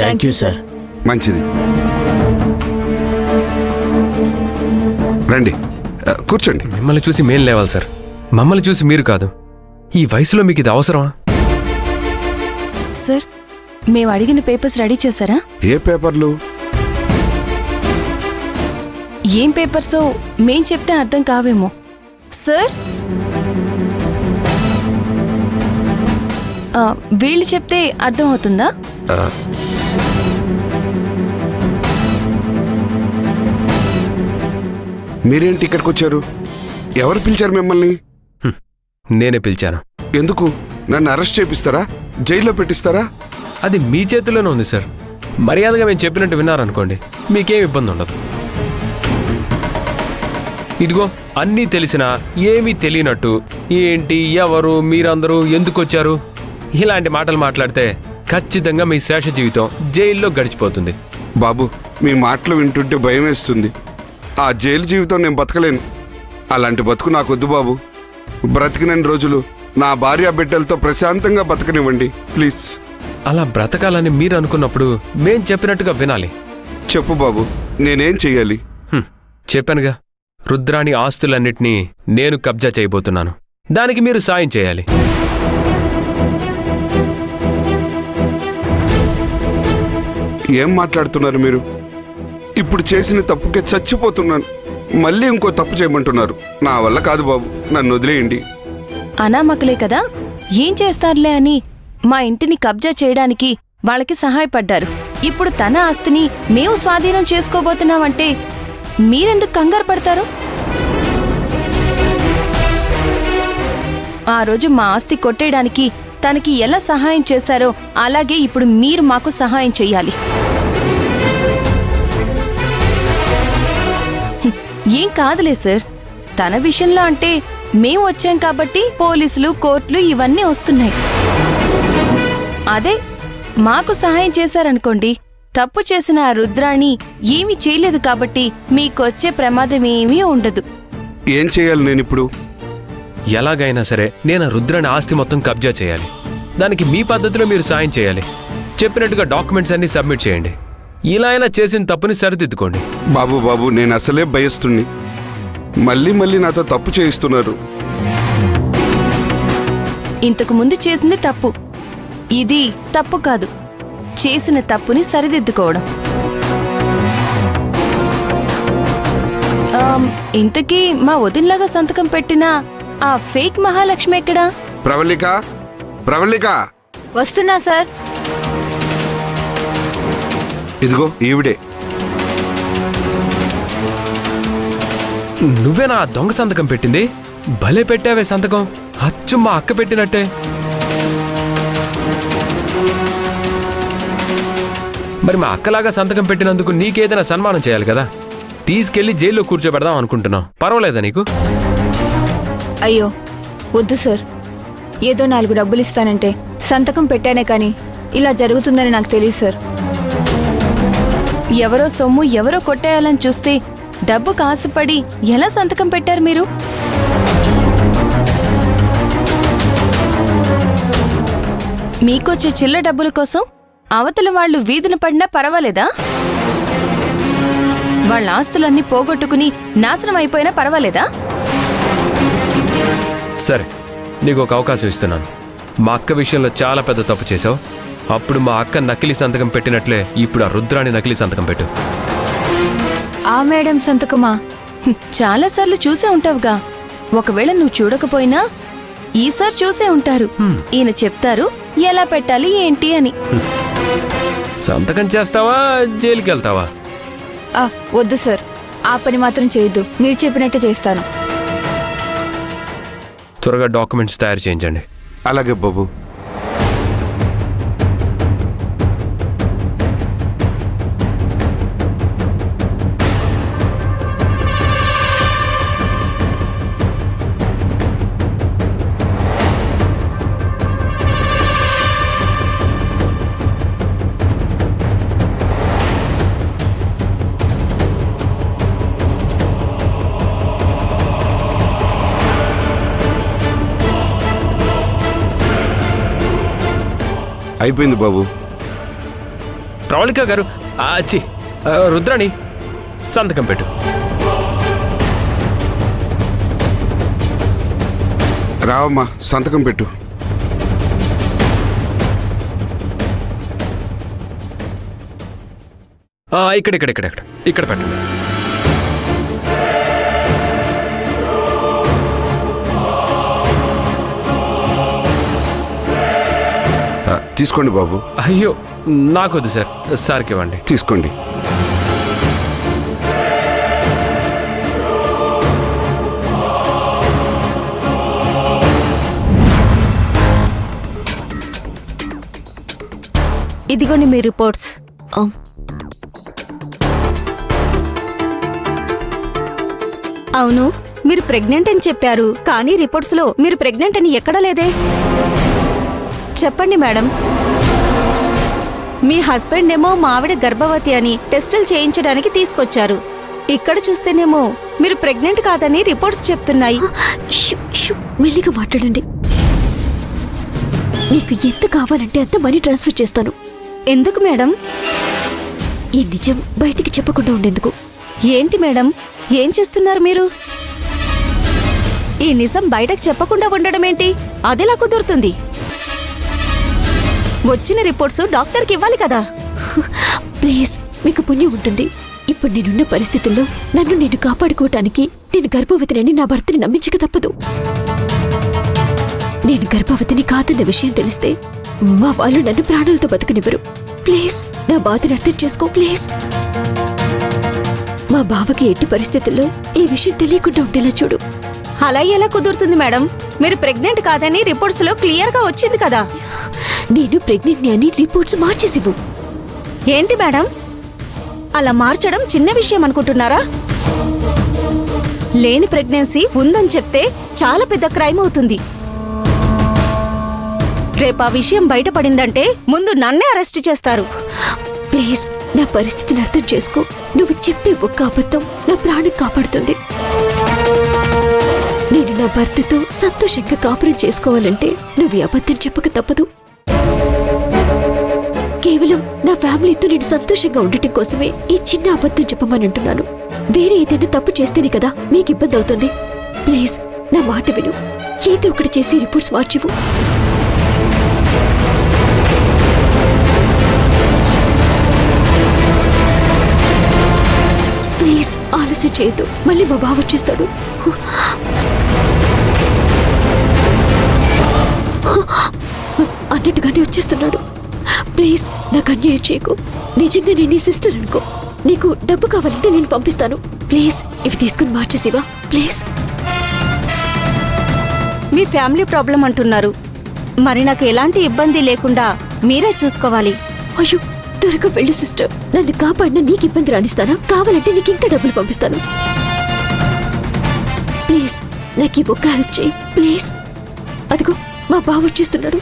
Thank you sir. మంచిది, రండి కూర్చోండి. మిమ్మల్ని చూసి మేం లేవాలి సార్, మమ్మల్ని చూసి మీరు కాదు. ఈ వయసులో మీకు ఇది అవసరమా? సార్, మేము అడిగిన పేపర్స్ రెడీ చేశారా? ఏ పేపర్లు? ఏం పేపర్సో మేం చెప్తే అర్థం కావేమో సార్. వీళ్ళు చెప్తే అర్థం అవుతుందా? మీరేంటి ఇక్కడికి వచ్చారు? ఎవరు పిలిచారు మిమ్మల్ని? నేనే పిలిచాను. ఎందుకు? నన్ను అరెస్ట్ చేపిస్తారా? జైల్లో పెట్టిస్తారా? అది మీ చేతిలోనే ఉంది సార్. మర్యాదగా మేము చెప్పినట్టు విన్నారనుకోండి, మీకేం ఇబ్బంది ఉండదు. ఇదిగో అన్నీ తెలిసినా ఏమీ తెలియనట్టు ఏంటి, ఎవరు, మీరందరూ ఎందుకు వచ్చారు ఇలాంటి మాటలు మాట్లాడితే ఖచ్చితంగా మీ శేష జీవితం జైల్లో గడిచిపోతుంది. బాబు, మీ మాటలు వింటుంటే భయం వేస్తుంది. ఆ జైలు జీవితం నేను బతకలేను. అలాంటి బతుకు నాకొద్దు బాబు. బ్రతికినన్ని రోజులు నా భార్య బిడ్డలతో ప్రశాంతంగా బతకనివ్వండి ప్లీజ్. అలా బ్రతకాలని మీరు అనుకున్నప్పుడు మేం చెప్పినట్టుగా వినాలి. చెప్పు బాబు, నేనేం చెయ్యాలి? చెప్పానుగా, రుద్రాణి ఆస్తులన్నిటినీ నేను కబ్జా చేయబోతున్నాను. దానికి మీరు సాయం చేయాలి. ఏం మాట్లాడుతున్నారు మీరు? ఇప్పుడు చేసిన తప్పుకే చచ్చిపోతున్నాను. మళ్ళీ ఇంకో తప్పు చేయమంటున్నారు. నా వల్ల కాదు బాబు, నన్ను వదిలేయండి. అనామకులే కదా, ఏం చేస్తారులే అని మా ఇంటిని కబ్జా చేయడానికి వాళ్ళకి సహాయపడ్డారు. ఇప్పుడు తన ఆస్తిని మేము స్వాధీనం చేసుకోబోతున్నామంటే మీరెందుకు కంగారు పడతారు? ఆ రోజు మా ఆస్తి కొట్టేయడానికి తనకి ఎలా సహాయం చేశారో అలాగే ఇప్పుడు మీరు మాకు సహాయం చెయ్యాలి. ఏం కాదులే సార్, తన విషయంలో అంటే మేము వచ్చాం కాబట్టి పోలీసులు, కోర్టులు ఇవన్నీ వస్తున్నాయి. అదే మాకు సహాయం చేశారనుకోండి, తప్పు చేసిన ఆ రుద్రాణి ఏమీ చేయలేదు కాబట్టి మీకొచ్చే ప్రమాదం ఏమీ ఉండదు. ఏం చేయాలి నేను ఇప్పుడు? ఎలాగైనా సరే నేను రుద్రాణి ఆస్తి మొత్తం కబ్జా చేయాలి. దానికి మీ పద్ధతిలో మీరు సాయం చేయాలి. చెప్పినట్టుగా డాక్యుమెంట్స్ అన్నీ సబ్మిట్ చేయండి. ఇలా అయినా చేసిన తప్పుని సరిదిద్దుకోండి. బాబు బాబు, నేను అసలే భయస్తుణ్ణి. మళ్ళీ మళ్ళీ నాతో తప్పు చేయిస్తున్నారు. ఇంతకు ముందు చేసింది తప్పు, ఇది తప్పు కాదు. చేసిన తప్పుని సరిదిద్దుకోవడం. ఇంతకీ మా వదినలాగా సంతకం పెట్టిన ఆ ఫేక్ మహాలక్ష్మి ఎక్కడా? ప్రవళిక, ప్రవళిక! వస్తున్నా సార్. ఇదిగో ఈవిడే. నువ్వేనా దొంగ సంతకం పెట్టింది? భలే పెట్టావే సంతకం, అచ్చు మా అక్క పెట్టినట్టే. మరి మా అక్కలాగా సంతకం పెట్టినందుకు నీకేదైనా సన్మానం చేయాలి కదా. తీసుకెళ్లి జైల్లో కూర్చోబెడదాం అనుకుంటున్నావు. పర్వాలేదా నీకు? అయ్యో వద్దు సార్. ఏదో 4 డబ్బులు ఇస్తానంటే సంతకం పెట్టానే కానీ ఇలా జరుగుతుందని నాకు తెలియదు సార్. ఎవరో సొమ్ము ఎవరో కొట్టేయాలని చూస్తే డబ్బుకు ఆశపడి ఎలా సంతకం పెట్టారు మీరు? మీకొచ్చే చిల్ల డబ్బుల కోసం అవతల వాళ్ళు వీధిన పడినా పర్వాలేదా? వాళ్ళ ఆస్తులన్నీ పోగొట్టుకుని నాశనం అయిపోయినా పర్వాలేదా? సరే, నీకు ఒక అవకాశం ఇస్తున్నాను. మా అక్క విషయంలో చాలా పెద్ద తప్పు చేశావు. అప్పుడు మా అక్క నకిలీ సంతకం పెట్టినట్లే ఇప్పుడు ఆ రుద్రాణి నకిలీ సంతకం పెట్టు. ఆ మేడం సంతకమా? చాలాసార్లు చూసే ఉంటావుగా. ఒకవేళ నువ్వు చూడకపోయినా ఈసారి చూసే ఉంటారు. ఈయన చెప్తారు ఎలా పెట్టాలి ఏంటి అని. సంతకం చేస్తావా, జైలుకి వెళ్తావా? వద్దు సార్, ఆ పని మాత్రం చేయొద్దు. మీరు చెప్పినట్టే చేస్తాను. త్వరగా డాక్యుమెంట్స్ తయారు చేయించండి. అలాగే బాబు. అయిపోయింది బాబు. ప్రవళిక గారు చి రుద్రాణి సంతకం పెట్టు. రావమ్మా, సంతకం పెట్టు. ఇక్కడ ఇక్కడ ఇక్కడ ఇక్కడ ఇక్కడ పెట్టండి. తీసుకోండి బాబు. అయ్యో నాకొద్దు సార్, సార్కి ఇవ్వండి. తీసుకోండి. ఇదిగోండి మీ రిపోర్ట్స్. అవును, మీరు ప్రెగ్నెంట్ అని చెప్పారు, కానీ రిపోర్ట్స్ లో మీరు ప్రెగ్నెంట్ అని ఎక్కడా లేదే. చెప్పండి మేడం. మీ హస్బెండ్ ఏమో మా ఆవిడ గర్భవతి అని టెస్టులు చేయించడానికి తీసుకొచ్చారు. ఇక్కడ చూస్తేనేమో మీరు ప్రెగ్నెంట్ కాదని రిపోర్ట్స్ చెప్తున్నాయి. మెల్లిగా మాట్లాడండి. నీకు ఎంత కావాలంటే అంత మనీ ట్రాన్స్ఫర్ చేస్తాను. ఎందుకు మేడం? ఈ నిజం బయటికి చెప్పకుండా ఉండేందుకు. ఏంటి మేడం, ఏం చేస్తున్నారు మీరు? ఈ నిజం బయటకు చెప్పకుండా ఉండడం ఏంటి? అదెలా కుదురుతుంది? వచ్చిన రిపోర్ట్స్ డాక్టర్కి ఇవ్వాలి కదా. ప్లీజ్, మీకు పుణ్యం ఉంటుంది. ఇప్పుడు నేనున్న పరిస్థితుల్లో నన్ను నేను కాపాడుకోవటానికి నేను గర్భవతిని నా భర్తని నమ్మించక తప్పదు. నేను గర్భవతిని కాదన్న విషయం తెలిస్తే మా వాళ్ళు నన్ను ప్రాణాలతో బతకనివ్వరు. ప్లీజ్, నా బాధను అర్థం చేసుకో ప్లీజ్. మా బావకి ఎట్టి పరిస్థితుల్లో ఈ విషయం తెలియకుండా ఉండేలా చూడు. అలా ఎలా కుదురుతుంది మేడం? మీరు ప్రెగ్నెంట్ కాదని రిపోర్ట్స్ లో క్లియర్ గా వచ్చింది కదా. నేను ప్రెగ్నెంట్ అని రిపోర్ట్స్ మార్చేసివు. ఏంటి మేడం, అలా మార్చడం చిన్న విషయం అనుకుంటున్నారా? లేని ప్రెగ్నెన్సీ ఉందని చెప్తే చాలా పెద్ద క్రైమ్ అవుతుంది. రేపు ఆ విషయం బయటపడిందంటే ముందు నన్నే అరెస్ట్ చేస్తారు. ప్లీజ్, నా పరిస్థితిని అర్థం చేసుకో. నువ్వు చెప్పే ఒక్క అబద్ధం నా ప్రాణం కాపాడుతుంది. నేను నా భర్తతో సంతోషంగా కాపురం చేసుకోవాలంటే నువ్వు ఈ అబద్ధం చెప్పక తప్పదు. కేవలం నా ఫ్యామిలీతో నేను సంతోషంగా ఉండటం కోసమే ఈ చిన్న అబద్ధం చెప్పమని అంటున్నాను. వేరే ఏదైనా తప్పు చేస్తేనే కదా మీకు ఇబ్బంది అవుతుంది. ప్లీజ్, నా మాట విను. ఏదో ఒకటి చేసి రిపోర్ట్స్ మార్చివు. ప్లీజ్, ఆలస్యం చేయొద్దు. మళ్ళీ మా బావ వచ్చేస్తాడు. అన్నట్టుగానే వచ్చేస్తున్నాడు. ప్లీజ్, నాకు అన్యాయం చేయకు. నిజంగా నేను నీ సిస్టర్ అనుకో. నీకు డబ్బు కావాలంటే నేను పంపిస్తాను. ప్లీజ్, ఇవి తీసుకుని మార్చేసివా ప్లీజ్. మీ ఫ్యామిలీ ప్రాబ్లం అంటున్నారు, మరి నాకు ఎలాంటి ఇబ్బంది లేకుండా మీరే చూసుకోవాలి. అయ్యో, త్వరగా వెళ్ళు సిస్టర్. నన్ను కాపాడినా నీకు ఇబ్బంది రాణిస్తానా? కావాలంటే నీకు ఇంకా డబ్బులు పంపిస్తాను. ప్లీజ్, నాకు ఈ ఒక్క హెల్ప్ చేయి ప్లీజ్. అదిగో మా బావ వచ్చేస్తున్నాడు.